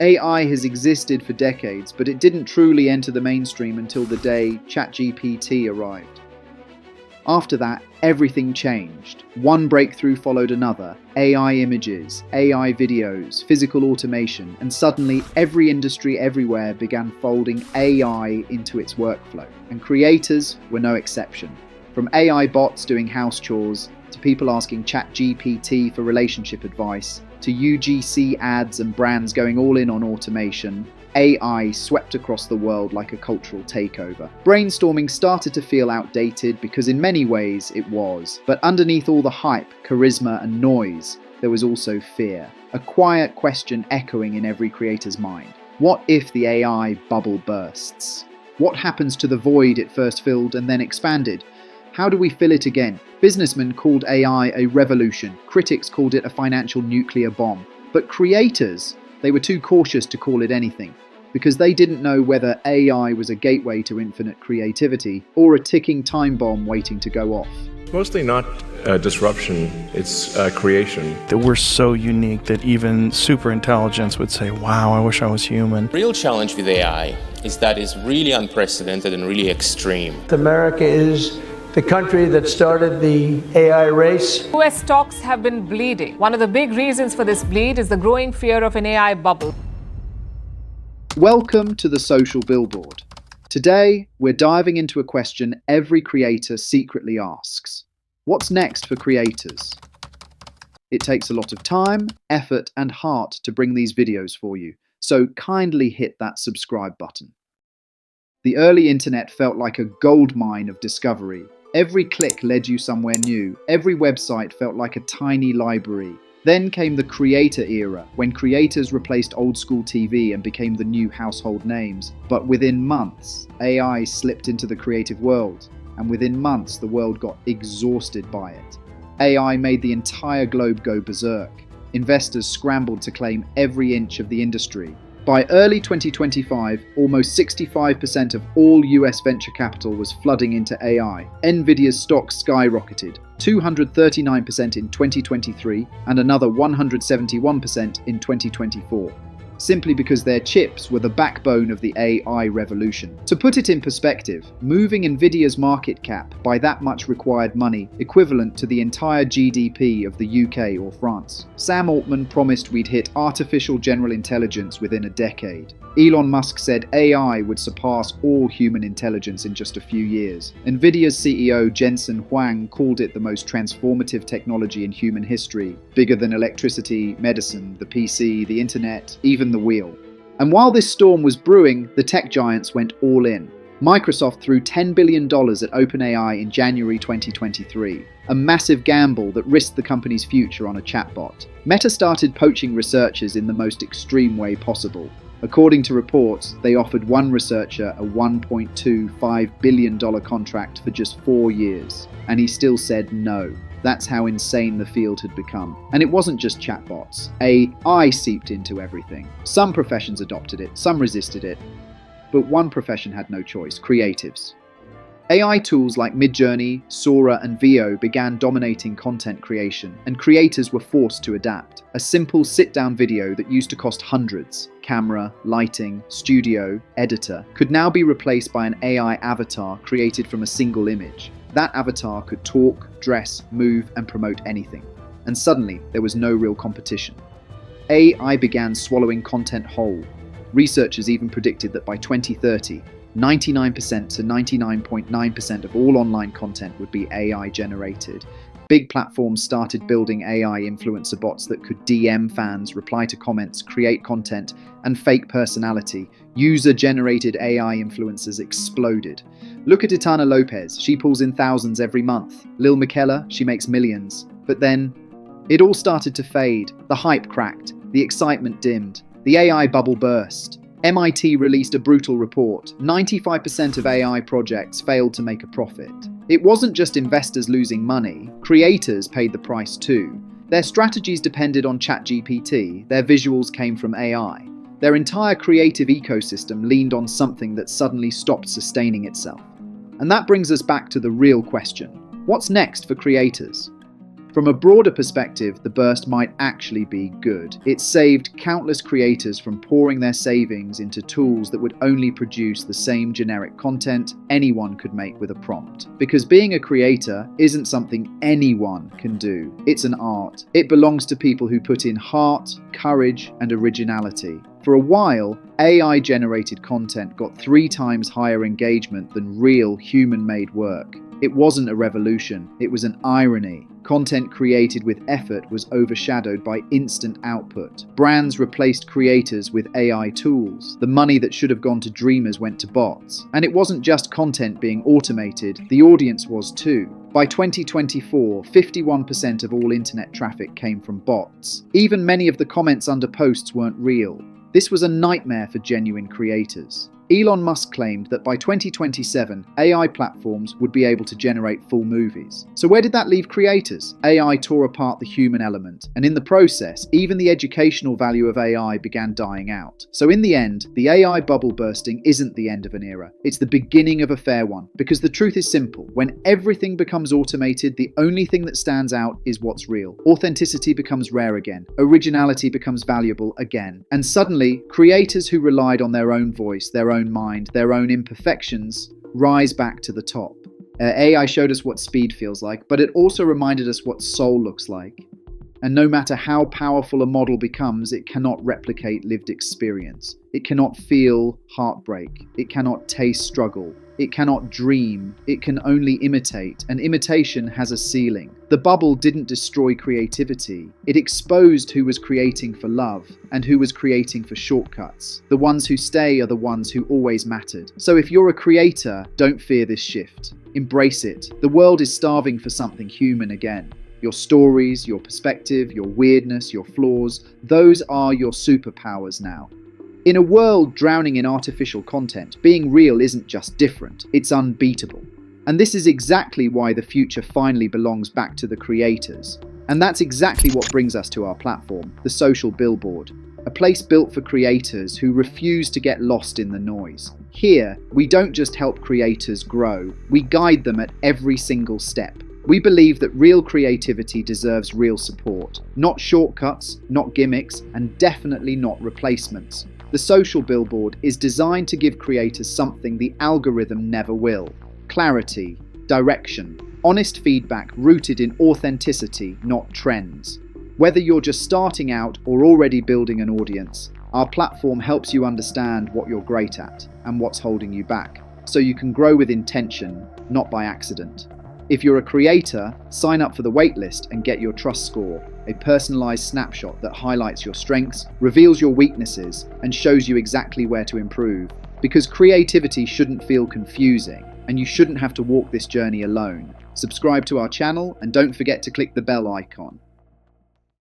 AI has existed for decades, but it didn't truly enter the mainstream until the day ChatGPT arrived. After that, everything changed. One breakthrough followed another: AI images, AI videos, physical automation, and suddenly every industry everywhere began folding AI into its workflow. And creators were no exception. From AI bots doing house chores, to people asking ChatGPT for relationship advice, to UGC ads and brands going all in on automation, AI swept across the world like a cultural takeover. Brainstorming started to feel outdated because in many ways it was. But underneath all the hype, charisma and noise, there was also fear. A quiet question echoing in every creator's mind. What if the AI bubble bursts? What happens to the void it first filled and then expanded? How do we fill it again? Businessmen called AI a revolution. Critics called it a financial nuclear bomb. But creators, they were too cautious to call it anything, because they didn't know whether AI was a gateway to infinite creativity or a ticking time bomb waiting to go off. Mostly not disruption, it's creation. That we're so unique that even superintelligence would say, wow, I wish I was human. Real challenge with AI is that it's really unprecedented and really extreme. America is the country that started the AI race. US stocks have been bleeding. One of the big reasons for this bleed is the growing fear of an AI bubble. Welcome to the Social Billboard. Today, we're diving into a question every creator secretly asks. What's next for creators? It takes a lot of time, effort, and heart to bring these videos for you, so kindly hit that subscribe button. The early internet felt like a goldmine of discovery. Every click led you somewhere new. Every website felt like a tiny library. Then came the creator era, when creators replaced old-school TV and became the new household names. But within months, AI slipped into the creative world, and within months, the world got exhausted by it. AI made the entire globe go berserk. Investors scrambled to claim every inch of the industry. By early 2025, almost 65% of all US venture capital was flooding into AI. Nvidia's stock skyrocketed, 239% in 2023 and another 171% in 2024. Simply because their chips were the backbone of the AI revolution. To put it in perspective, moving Nvidia's market cap by that much required money, equivalent to the entire GDP of the UK or France. Sam Altman promised we'd hit artificial general intelligence within a decade. Elon Musk said AI would surpass all human intelligence in just a few years. Nvidia's CEO Jensen Huang called it the most transformative technology in human history, bigger than electricity, medicine, the PC, the internet, even the wheel. And while this storm was brewing, the tech giants went all in. Microsoft threw $10 billion at OpenAI in January 2023, a massive gamble that risked the company's future on a chatbot. Meta started poaching researchers in the most extreme way possible. According to reports, they offered one researcher a $1.25 billion contract for just 4 years, and he still said no. That's how insane the field had become. And it wasn't just chatbots. AI seeped into everything. Some professions adopted it, some resisted it, but one profession had no choice: creatives. AI tools like Midjourney, Sora, and Veo began dominating content creation, and creators were forced to adapt. A simple sit-down video that used to cost hundreds, camera, lighting, studio, editor, could now be replaced by an AI avatar created from a single image. That avatar could talk, dress, move, and promote anything. And suddenly, there was no real competition. AI began swallowing content whole. Researchers even predicted that by 2030, 99% to 99.9% of all online content would be AI generated. Big platforms started building AI influencer bots that could DM fans, reply to comments, create content, and fake personality. User-generated AI influencers exploded. Look at Itana Lopez, she pulls in thousands every month. Lil Miquela, she makes millions. But then, it all started to fade. The hype cracked, the excitement dimmed, the AI bubble burst. MIT released a brutal report. 95% of AI projects failed to make a profit. It wasn't just investors losing money, creators paid the price too. Their strategies depended on ChatGPT, their visuals came from AI. Their entire creative ecosystem leaned on something that suddenly stopped sustaining itself. And that brings us back to the real question. What's next for creators? From a broader perspective, the burst might actually be good. It saved countless creators from pouring their savings into tools that would only produce the same generic content anyone could make with a prompt. Because being a creator isn't something anyone can do. It's an art. It belongs to people who put in heart, courage, and originality. For a while, AI-generated content got 3 times higher engagement than real human-made work. It wasn't a revolution, it was an irony. Content created with effort was overshadowed by instant output. Brands replaced creators with AI tools. The money that should have gone to dreamers went to bots. And it wasn't just content being automated, the audience was too. By 2024, 51% of all internet traffic came from bots. Even many of the comments under posts weren't real. This was a nightmare for genuine creators. Elon Musk claimed that by 2027, AI platforms would be able to generate full movies. So where did that leave creators? AI tore apart the human element, and in the process, even the educational value of AI began dying out. So in the end, the AI bubble bursting isn't the end of an era. It's the beginning of a fair one, because the truth is simple. When everything becomes automated, the only thing that stands out is what's real. Authenticity becomes rare again. Originality becomes valuable again. And suddenly, creators who relied on their own voice, their own mind, their own imperfections, rise back to the top. AI showed us what speed feels like, but it also reminded us what soul looks like. And no matter how powerful a model becomes, it cannot replicate lived experience. It cannot feel heartbreak. It cannot taste struggle. It cannot dream. It can only imitate, and imitation has a ceiling. The bubble didn't destroy creativity. It exposed who was creating for love and who was creating for shortcuts. The ones who stay are the ones who always mattered. So if you're a creator, don't fear this shift. Embrace it. The world is starving for something human again. Your stories, your perspective, your weirdness, your flaws, those are your superpowers now. In a world drowning in artificial content, being real isn't just different, it's unbeatable. And this is exactly why the future finally belongs back to the creators. And that's exactly what brings us to our platform, the social billboard. A place built for creators who refuse to get lost in the noise. Here, we don't just help creators grow, we guide them at every single step. We believe that real creativity deserves real support. Not shortcuts, not gimmicks, and definitely not replacements. The social billboard is designed to give creators something the algorithm never will. Clarity, direction, honest feedback rooted in authenticity, not trends. Whether you're just starting out or already building an audience, our platform helps you understand what you're great at and what's holding you back, so you can grow with intention, not by accident. If you're a creator, sign up for the waitlist and get your trust score, a personalized snapshot that highlights your strengths, reveals your weaknesses, and shows you exactly where to improve. Because creativity shouldn't feel confusing, and you shouldn't have to walk this journey alone. Subscribe to our channel and don't forget to click the bell icon.